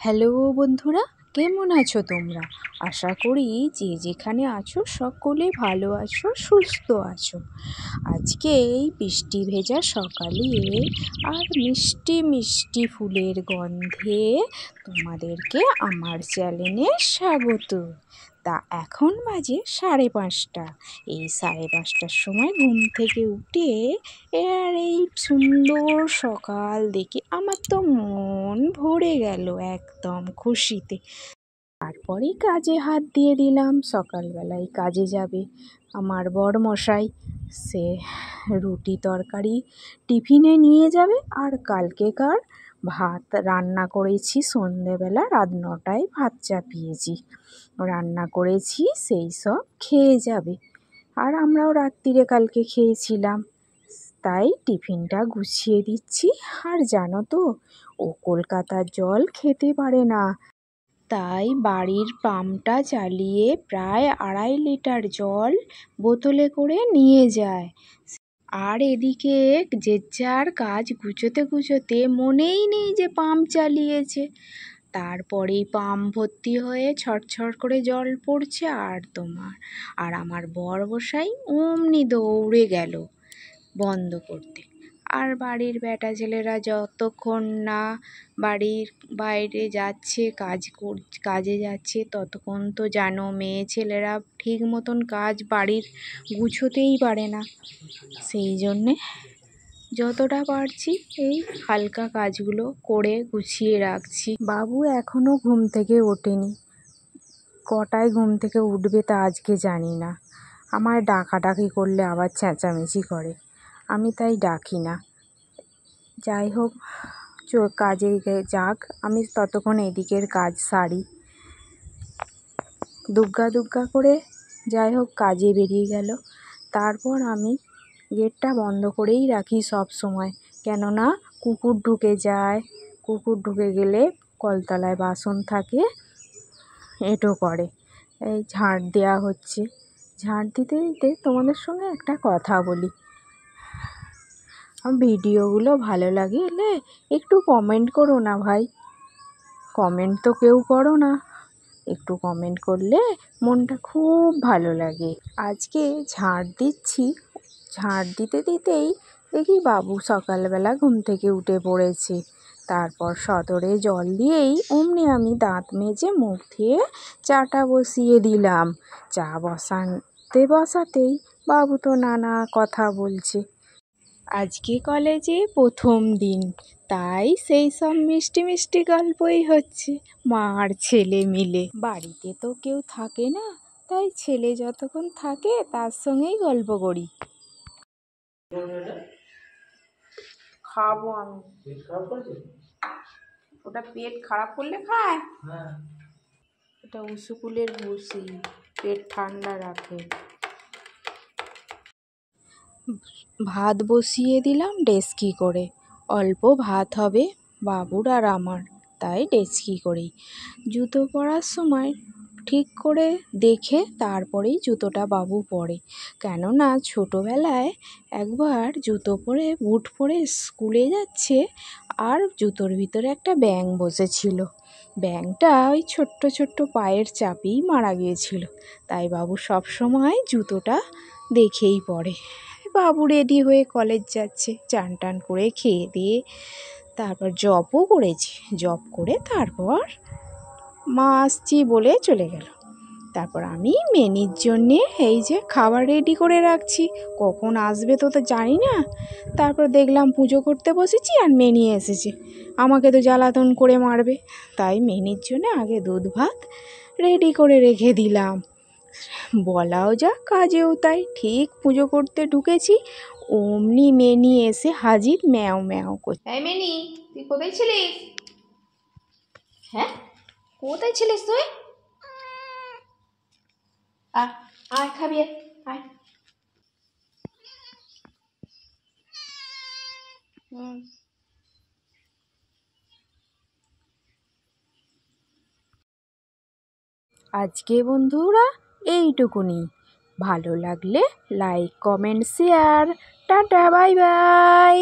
Hello বন্ধুরা, কেমন আছো তোমরা? আশা করি যে যেখানে আছো সকলে ভালো আছো, সুস্থ আছো। আজকে এই বৃষ্টি ভেজা সকালে আর মিষ্টি মিষ্টি ফুলের গন্ধে তোমাদেরকে আমার চ্যানেলে স্বাগত। তা এখন বাজে 5:30। এই 5:30টার সময় ঘুম থেকে উঠে আর এই সুন্দর সকাল দেখে আমার তো মন ভরে গেল একদম খুশিতে। তারপরেই কাজে হাত দিয়ে দিলাম। সকালবেলায় কাজে যাবে আমার বরমশাই, সে রুটি তরকারি টিফিনে নিয়ে যাবে। আর কালকেকার ভাত রান্না করেছি, সন্ধেবেলা রাত 9টায় ভাত চাপিয়েছি, রান্না করেছি, সেই সব খেয়ে যাবে। আর আমরাও রাত্রিরে কালকে খেয়েছিলাম, তাই টিফিনটা গুছিয়ে দিচ্ছি। আর জানো তো, ও কলকাতার জল খেতে পারে না, তাই বাড়ির পাম্পটা চালিয়ে প্রায় 2.5 লিটার জল বোতলে করে নিয়ে যায়। আর এদিকে যে যার কাজ গুছোতে গুছোতে মনেই নেই যে পাম্প চালিয়েছে। তারপরেই পাম্প ভর্তি হয়ে ছটছট করে জল পড়ছে। আর আমার বরমশাই অমনি দৌড়ে গেল বন্ধ করতে। আর বাড়ির বেটা ছেলেরা যতক্ষণ না বাড়ির বাইরে যাচ্ছে কাজে যাচ্ছে, ততক্ষণ তো জানো মেয়ে ছেলেরা ঠিক মতন কাজ বাড়ির গুছোতেই পারে না। সেই জন্যে যতটা পারছি এই হালকা কাজগুলো করে গুছিয়ে রাখছি। বাবু এখনও ঘুম থেকে ওঠেনি, কটায় ঘুম থেকে উঠবে তা আজকে জানি না। আমায় ডাকাডাকি করলে আবার চেঁচামেচি করে, আমি তাই ডাকি না। যাই হোক, কাজে যাক, আমি ততক্ষণ এদিকের কাজ সারি। দুগ্গা দুগ্গা করে যাই হোক কাজে বেরিয়ে গেল। তারপর আমি গেটটা বন্ধ করেই রাখি সব সময়, কেননা কুকুর ঢুকে যায়। কুকুর ঢুকে গেলে কলতলায় বাসন থাকে, এঁটো করে। এই ঝাঁট দেওয়া হচ্ছে, ঝাঁট দিতে দিতে তোমাদের সঙ্গে একটা কথা বলি। ভিডিওগুলো ভালো লাগলে একটু কমেন্ট করো না ভাই, কমেন্ট তো কেউ করো না। একটু কমেন্ট করলে মনটা খুব ভালো লাগে। আজকে ঝাঁট দিচ্ছি, ঝাঁট দিতে দিতেই দেখি বাবু সকালবেলা ঘুম থেকে উঠে পড়েছে। তারপর সদরে জল দিয়েই অমনি আমি দাঁত মেজে মুখ ধুয়ে চাটা বসিয়ে দিলাম। চা বসাতেই বাবু তো নানা কথা বলছে। আজকে কলেজে প্রথম দিন, তাই সেই সব মিষ্টি মিষ্টি গল্পই হচ্ছে মা আর ছেলে মিলে। বাড়িতে তো কেউ থাকে না, তাই ছেলে যতক্ষণ থাকে তার সঙ্গেই গল্প করি। খাবো আমি, ওটা পেট খারাপ করলে খায়। এটা উসুকুলের ভুসি, পেট ঠান্ডা রাখে। ভাত বসিয়ে দিলাম ডেচকি করে, অল্প ভাত হবে বাবুর আর আমার, তাই ডেচকি করেই। জুতো পরার সময় ঠিক করে দেখে তারপরেই জুতোটা বাবু পরে, কেননা ছোটোবেলায় একবার জুতো পরে বুট পরে স্কুলে যাচ্ছে, আর জুতোর ভিতরে একটা ব্যাঙ বসেছিল। ব্যাঙটা ওই ছোট্ট ছোট্ট পায়ের চাপেই মারা গিয়েছিল, তাই বাবু সব সময় জুতোটা দেখেই পরে। বাবু রেডি হয়ে কলেজ যাচ্ছে, চান টান করে খেয়ে দিয়ে তারপর জবও করেছি। জব করে তারপর মা আসছি বলে চলে গেল। তারপর আমি মেনির জন্যে এই যে খাবার রেডি করে রাখছি, কখন আসবে তো জানি না। তারপর দেখলাম পুজো করতে বসেছি আর মেনি এসেছে, আমাকে তো জ্বালাতন করে মারবে, তাই মেনির জন্য আগে দুধ ভাত রেডি করে রেখে দিলাম। বলাও যা কাজেও তাই। ঠিক পুজো করতে ঢুকেছি, অমনি মেনি এসে হাজির, ম্যাও ম্যাও করছে। এই মেনি, তুই কোথায় ছিলিস? হ্যাঁ, কোথায় ছিলিস তুই? আয় খাবি, আয়। আজকে বন্ধুরা এইটুকুনি। ভালো লাগলে like comment share. Tata, bye bye.